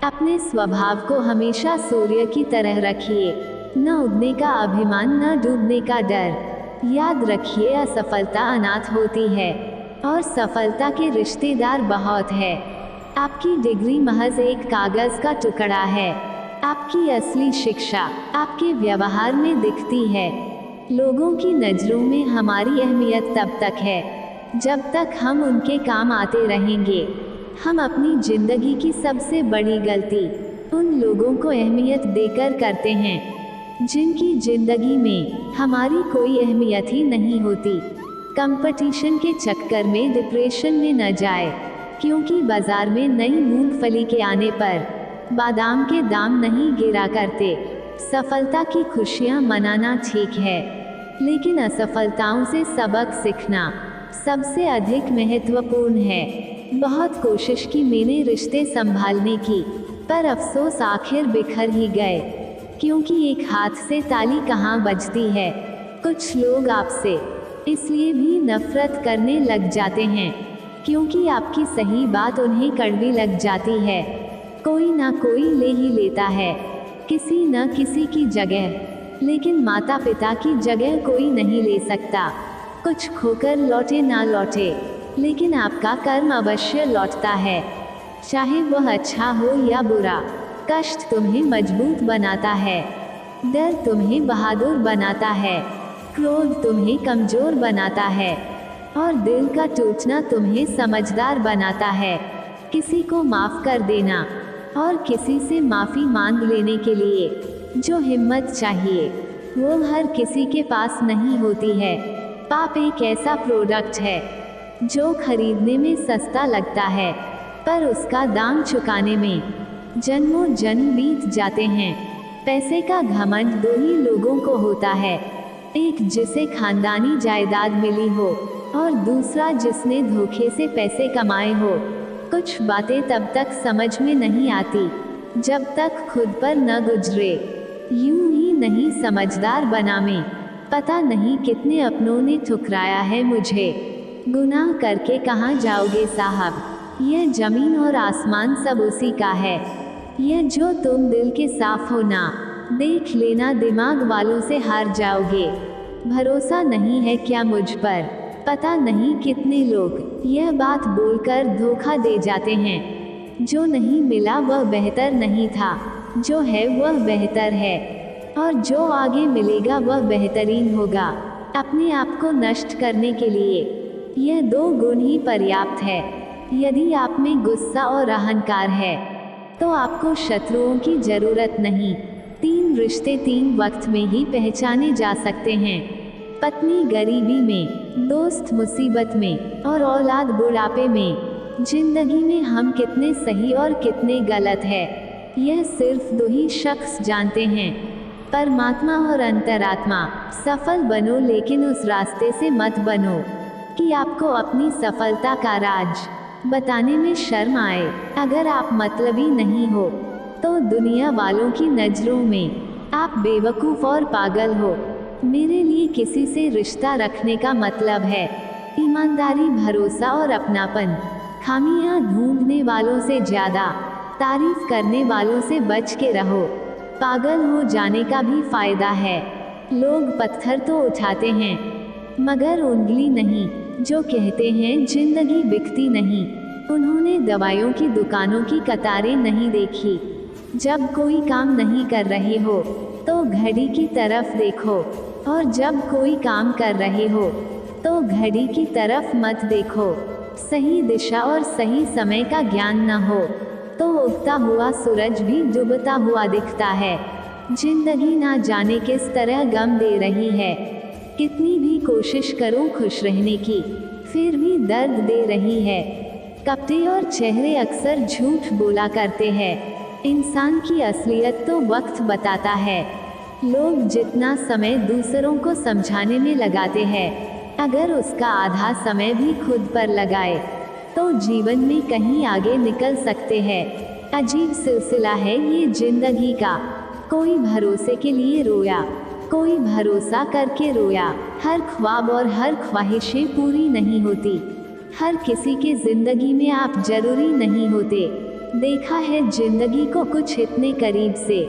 अपने स्वभाव को हमेशा सूर्य की तरह रखिए, न उगने का अभिमान न डूबने का डर। याद रखिए, असफलता अनाथ होती है और सफलता के रिश्तेदार बहुत है। आपकी डिग्री महज एक कागज का टुकड़ा है। आपकी असली शिक्षा आपके व्यवहार में दिखती है। लोगों की नज़रों में हमारी अहमियत तब तक है जब तक हम उनके काम आते रहेंगे। हम अपनी जिंदगी की सबसे बड़ी गलती उन लोगों को अहमियत देकर करते हैं जिनकी जिंदगी में हमारी कोई अहमियत ही नहीं होती। कंपटीशन के चक्कर में डिप्रेशन में न जाए, क्योंकि बाजार में नई मूंगफली के आने पर बादाम के दाम नहीं गिरा करते। सफलता की खुशियां मनाना ठीक है, लेकिन असफलताओं से सबक सीखना सबसे अधिक महत्वपूर्ण है। बहुत कोशिश की मैंने रिश्ते संभालने की, पर अफसोस आखिर बिखर ही गए, क्योंकि एक हाथ से ताली कहाँ बजती है। कुछ लोग आपसे इसलिए भी नफरत करने लग जाते हैं क्योंकि आपकी सही बात उन्हें कड़वी लग जाती है। कोई ना कोई ले ही लेता है किसी न किसी की जगह, लेकिन माता पिता की जगह कोई नहीं ले सकता। कुछ खोकर लौटे ना लौटे, लेकिन आपका कर्म अवश्य लौटता है, चाहे वह अच्छा हो या बुरा। कष्ट तुम्हें मजबूत बनाता है, डर तुम्हें बहादुर बनाता है, क्रोध तुम्हें कमजोर बनाता है और दिल का टूटना तुम्हें समझदार बनाता है। किसी को माफ कर देना और किसी से माफ़ी मांग लेने के लिए जो हिम्मत चाहिए, वो हर किसी के पास नहीं होती है। पाप एक ऐसा प्रोडक्ट है जो खरीदने में सस्ता लगता है, पर उसका दाम चुकाने में जन्मों जन्म बीत जाते हैं। पैसे का घमंड दो ही लोगों को होता है, एक जिसे खानदानी जायदाद मिली हो और दूसरा जिसने धोखे से पैसे कमाए हो। कुछ बातें तब तक समझ में नहीं आती जब तक खुद पर न गुजरे। यूं ही नहीं समझदार बना मैं, पता नहीं कितने अपनों ने ठुकराया है मुझे। गुनाह करके कहाँ जाओगे साहब, यह जमीन और आसमान सब उसी का है। यह जो तुम दिल के साफ हो ना, देख लेना दिमाग वालों से हार जाओगे। भरोसा नहीं है क्या मुझ पर, पता नहीं कितने लोग यह बात बोलकर धोखा दे जाते हैं। जो नहीं मिला वह बेहतर नहीं था, जो है वह बेहतर है, और जो आगे मिलेगा वह बेहतरीन होगा। अपने आप को नष्ट करने के लिए यह दो गुण ही पर्याप्त है। यदि आप में गुस्सा और अहंकार है तो आपको शत्रुओं की जरूरत नहीं। 3 रिश्ते 3 वक्त में ही पहचाने जा सकते हैं। पत्नी गरीबी में, दोस्त मुसीबत में और औलाद बुढ़ापे में। जिंदगी में हम कितने सही और कितने गलत है, यह सिर्फ 2 ही शख्स जानते हैं, परमात्मा और अंतरात्मा। सफल बनो, लेकिन उस रास्ते से मत बनो कि आपको अपनी सफलता का राज बताने में शर्म आए। अगर आप मतलबी नहीं हो तो दुनिया वालों की नज़रों में आप बेवकूफ़ और पागल हो। मेरे लिए किसी से रिश्ता रखने का मतलब है ईमानदारी, भरोसा और अपनापन। खामियां ढूंढने वालों से ज़्यादा तारीफ करने वालों से बच के रहो। पागल हो जाने का भी फायदा है। लोग पत्थर तो उठाते हैं मगर उंगली नहीं। जो कहते हैं जिंदगी बिकती नहीं, उन्होंने दवाइयों की दुकानों की कतारें नहीं देखी। जब कोई काम नहीं कर रहे हो तो घड़ी की तरफ देखो, और जब कोई काम कर रहे हो तो घड़ी की तरफ मत देखो। सही दिशा और सही समय का ज्ञान न हो तो उगता हुआ सूरज भी डूबता हुआ दिखता है। जिंदगी ना जाने किस तरह गम दे रही है। कितनी भी कोशिश करो खुश रहने की, फिर भी दर्द दे रही है। कपड़े और चेहरे अक्सर झूठ बोला करते हैं। इंसान की असलियत तो वक्त बताता है। लोग जितना समय दूसरों को समझाने में लगाते हैं, अगर उसका आधा समय भी खुद पर लगाए तो जीवन में कहीं आगे निकल सकते हैं। अजीब सिलसिला है ये जिंदगी का। कोई भरोसे के लिए रोया, कोई भरोसा करके रोया। हर ख्वाब और हर ख्वाहिशें पूरी नहीं होती। हर किसी के जिंदगी में आप जरूरी नहीं होते। देखा है जिंदगी को कुछ इतने करीब से,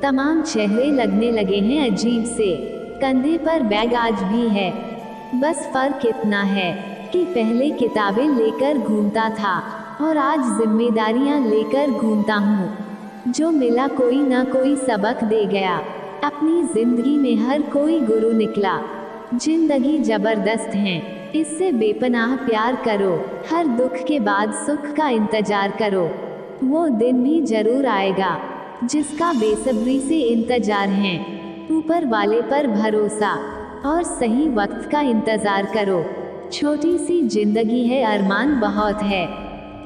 तमाम चेहरे लगने लगे हैं अजीब से। कंधे पर बैग आज भी है, बस फर्क इतना है कि पहले किताबें लेकर घूमता था और आज जिम्मेदारियां लेकर घूमता हूँ। जो मिला कोई ना कोई सबक दे गया, अपनी जिंदगी में हर कोई गुरु निकला। जिंदगी जबरदस्त है, इससे बेपनाह प्यार करो, हर दुख के बाद सुख का इंतजार करो। वो दिन भी जरूर आएगा जिसका बेसब्री से इंतजार है। ऊपर वाले पर भरोसा और सही वक्त का इंतजार करो। छोटी सी जिंदगी है, अरमान बहुत है,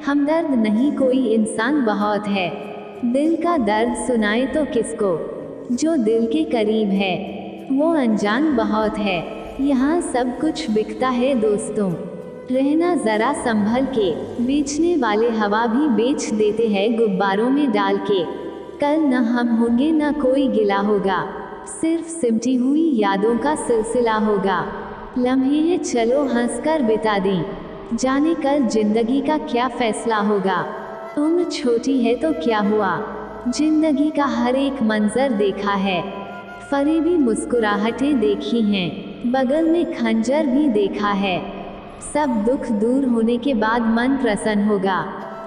हमदर्द नहीं कोई इंसान बहुत है। दिल का दर्द सुनाए तो किसको, जो दिल के करीब है वो अनजान बहुत है। यहाँ सब कुछ बिकता है दोस्तों, रहना जरा संभल के। बेचने वाले हवा भी बेच देते हैं गुब्बारों में डाल के। कल न हम होंगे न कोई गिला होगा, सिर्फ सिमटी हुई यादों का सिलसिला होगा। लम्हे हैं चलो हंसकर बिता दें, जाने कल जिंदगी का क्या फैसला होगा। उम्र छोटी है तो क्या हुआ, जिंदगी का हर एक मंजर देखा है। फरेबी मुस्कुराहटें देखी हैं, बगल में खंजर भी देखा है। सब दुख दूर होने के बाद मन प्रसन्न होगा,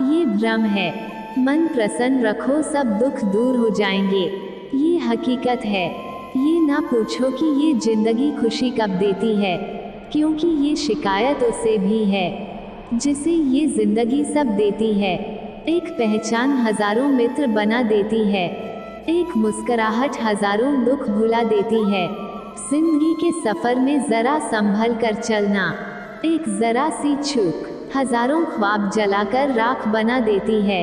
ये भ्रम है। मन प्रसन्न रखो सब दुख दूर हो जाएंगे, ये हकीकत है। ये ना पूछो कि ये जिंदगी खुशी कब देती है, क्योंकि ये शिकायत उससे भी है जिसे ये जिंदगी सब देती है। एक पहचान हजारों मित्र बना देती है, एक मुस्कुराहट हजारों दुख भुला देती है। जिंदगी के सफर में जरा संभल कर चलना, एक जरा सी चूक हजारों ख्वाब जलाकर राख बना देती है।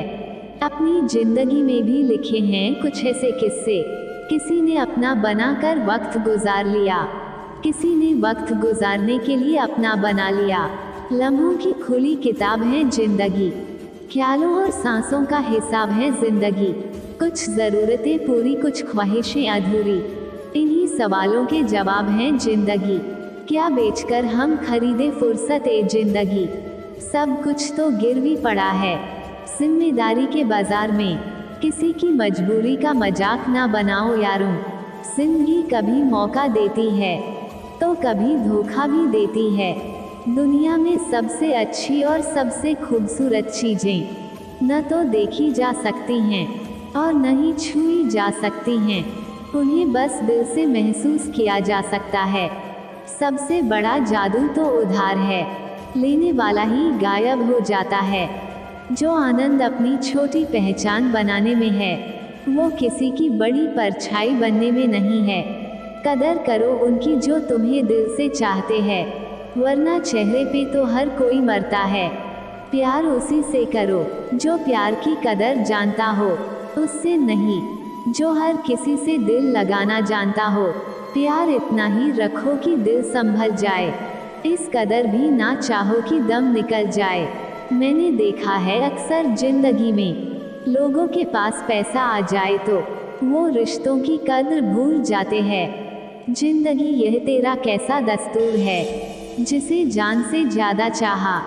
अपनी जिंदगी में भी लिखे हैं कुछ ऐसे किस्से, किसी ने अपना बनाकर वक्त गुजार लिया, किसी ने वक्त गुजारने के लिए अपना बना लिया। लम्हों की खुली किताब है जिंदगी, ख्यालों और सांसों का हिसाब है जिंदगी। कुछ ज़रूरतें पूरी, कुछ ख्वाहिशें अधूरी, इन्हीं सवालों के जवाब हैं जिंदगी। क्या बेचकर हम खरीदे फुर्सत ए जिंदगी, सब कुछ तो गिरवी पड़ा है जिम्मेदारी के बाजार में। किसी की मजबूरी का मजाक ना बनाओ यारों, जिंदगी कभी मौका देती है तो कभी धोखा भी देती है। दुनिया में सबसे अच्छी और सबसे खूबसूरत चीज़ें न तो देखी जा सकती हैं और न ही छुई जा सकती हैं, उन्हें बस दिल से महसूस किया जा सकता है। सबसे बड़ा जादू तो उधार है, लेने वाला ही गायब हो जाता है। जो आनंद अपनी छोटी पहचान बनाने में है, वो किसी की बड़ी परछाई बनने में नहीं है। कदर करो उनकी जो तुम्हें दिल से चाहते हैं, वरना चेहरे पे तो हर कोई मरता है। प्यार उसी से करो जो प्यार की कदर जानता हो, उससे नहीं जो हर किसी से दिल लगाना जानता हो। प्यार इतना ही रखो कि दिल संभल जाए, इस कदर भी ना चाहो कि दम निकल जाए। मैंने देखा है अक्सर जिंदगी में, लोगों के पास पैसा आ जाए तो वो रिश्तों की कद्र भूल जाते हैं। जिंदगी यह तेरा कैसा दस्तूर है, जिसे जान से ज्यादा चाहा,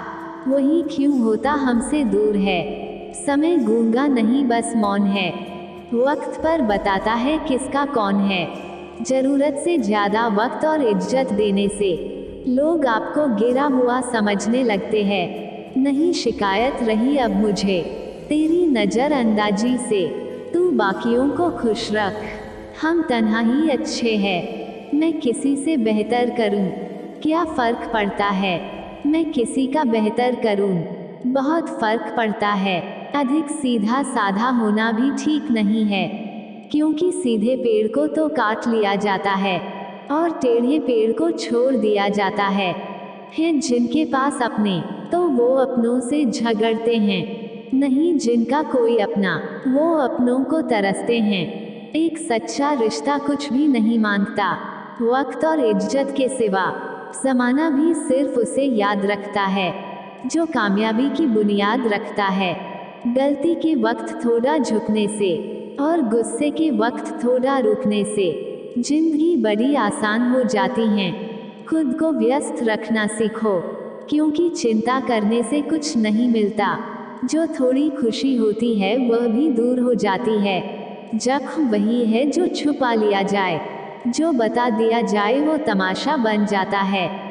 वही क्यों होता हमसे दूर है। समय गूंगा नहीं बस मौन है, वक्त पर बताता है किसका कौन है। जरूरत से ज्यादा वक्त और इज्जत देने से लोग आपको गिरा हुआ समझने लगते हैं। नहीं शिकायत रही अब मुझे तेरी नजर अंदाजी से, तू बाकियों को खुश रख, हम तन्हा ही अच्छे हैं। मैं किसी से बेहतर करूं, क्या फ़र्क पड़ता है, मैं किसी का बेहतर करूं, बहुत फ़र्क पड़ता है। अधिक सीधा साधा होना भी ठीक नहीं है, क्योंकि सीधे पेड़ को तो काट लिया जाता है और टेढ़े पेड़ को छोड़ दिया जाता है। हैं जिनके पास अपने तो वो अपनों से झगड़ते हैं, नहीं जिनका कोई अपना वो अपनों को तरसते हैं। एक सच्चा रिश्ता कुछ भी नहीं मांगता, वक्त और इज्जत के सिवा। ज़माना भी सिर्फ उसे याद रखता है जो कामयाबी की बुनियाद रखता है। गलती के वक्त थोड़ा झुकने से और गुस्से के वक्त थोड़ा रुकने से जिंदगी बड़ी आसान हो जाती है। खुद को व्यस्त रखना सीखो, क्योंकि चिंता करने से कुछ नहीं मिलता। जो थोड़ी खुशी होती है वह भी दूर हो जाती है। जख्म वही है जो छुपा लिया जाए, जो बता दिया जाए वो तमाशा बन जाता है।